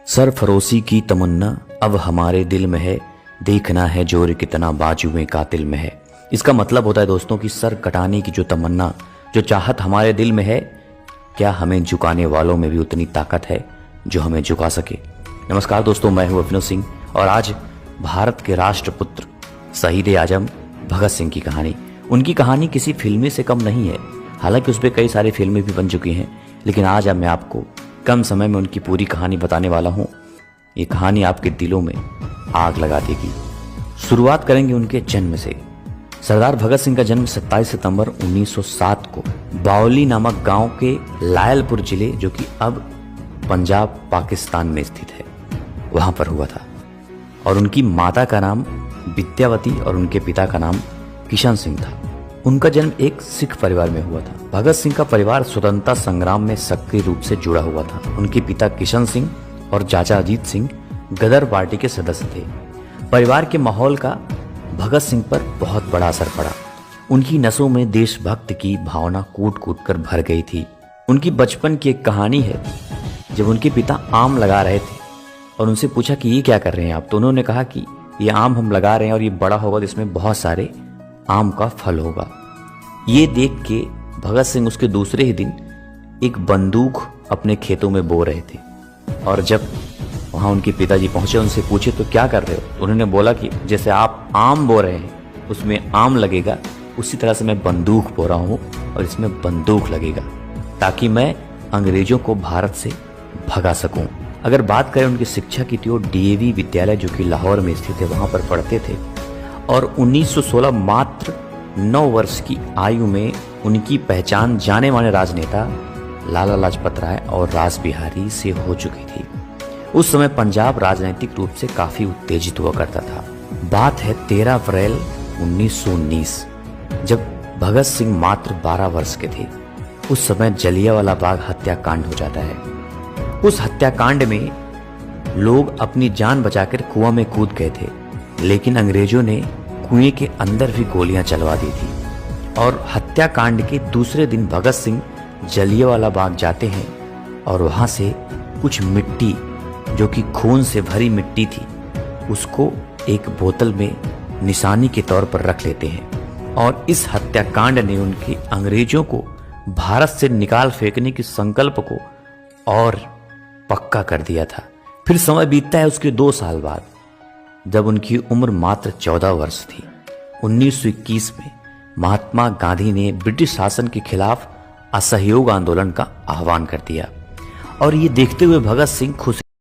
सरफरोशी की तमन्ना अब हमारे दिल में है, देखना है जोर कितना बाजुएं कातिल में है। इसका मतलब होता है दोस्तों कि सर कटाने की जो तमन्ना, जो चाहत हमारे दिल में है, क्या हमें झुकाने वालों में भी उतनी ताकत है जो हमें झुका सके। नमस्कार दोस्तों, मैं हूं अभिनव सिंह और आज भारत के राष्ट्रपुत्र शहीद आजम भगत सिंह की कहानी। उनकी कहानी किसी फिल्मी से कम नहीं है, हालांकि उस पर कई सारी फिल्में भी बन चुकी हैं, लेकिन आज मैं आपको कम समय में उनकी पूरी कहानी बताने वाला हूं। ये कहानी आपके दिलों में आग लगा देगी। शुरुआत करेंगे उनके जन्म से। सरदार भगत सिंह का जन्म 27 सितंबर 1907 को बावली नामक गांव के लायलपुर जिले, जो कि अब पंजाब पाकिस्तान में स्थित है, वहां पर हुआ था। और उनकी माता का नाम विद्यावती और उनके पिता का नाम किशन सिंह था। उनका जन्म एक सिख परिवार में हुआ था। भगत सिंह का परिवार स्वतंत्रता संग्राम में सक्रिय रूप से जुड़ा हुआ था। उनके पिता किशन सिंह और चाचा अजीत सिंह गदर पार्टी के सदस्य थे। परिवार के माहौल का भगत सिंह पर बहुत बड़ा असर पड़ा। उनकी नसों में देशभक्त की भावना कूट कूट कर भर गई थी। उनकी बचपन की एक कहानी है, जब उनके पिता आम लगा रहे थे और उनसे पूछा कि ये क्या कर रहे हैं आप, तो उन्होंने कहा कि ये आम हम लगा रहे हैं और ये बड़ा होगा तो इसमें बहुत सारे आम का फल होगा। ये देख के भगत सिंह उसके दूसरे ही दिन एक बंदूक अपने खेतों में बो रहे थे। और जब वहां उनके पिताजी पहुंचे, उनसे पूछे तो क्या कर रहे हो, उन्होंने बोला कि जैसे आप आम बो रहे हैं उसमें आम लगेगा, उसी तरह से मैं बंदूक बो रहा हूं और इसमें बंदूक लगेगा, ताकि मैं अंग्रेजों को भारत से भगा सकूं। अगर बात करें उनकी शिक्षा की, तो डीएवी विद्यालय जो कि लाहौर में स्थित है, वहां पर पढ़ते थे। और 1916 मात्र 9 वर्ष की आयु में उनकी पहचान जाने माने राजनेता लाला लाजपत राय और रास बिहारी से हो चुकी थी। उस समय पंजाब राजनीतिक रूप से काफी उत्तेजित हुआ करता था। बात है 13 अप्रैल 1919, जब भगत सिंह मात्र 12 वर्ष के थे। उस समय जलियांवाला बाग हत्याकांड हो जाता है। उस हत्याकांड में लोग अपनी जान बचाकर कुआं में कूद गए थे, लेकिन अंग्रेजों ने कुएं के अंदर भी गोलियां चलवा दी थी। और हत्याकांड के दूसरे दिन भगत सिंह जलियांवाला बाग जाते हैं और वहां से कुछ मिट्टी, जो कि खून से भरी मिट्टी थी, उसको एक बोतल में निशानी के तौर पर रख लेते हैं। और इस हत्याकांड ने उनके अंग्रेजों को भारत से निकाल फेंकने के संकल्प को और पक्का कर दिया था। फिर समय बीतता है उसके 2 साल बाद, जब उनकी उम्र मात्र 14 वर्ष थी। 1921 में महात्मा गांधी ने ब्रिटिश शासन के खिलाफ असहयोग आंदोलन का आह्वान कर दिया। और ये देखते हुए भगत सिंह खुश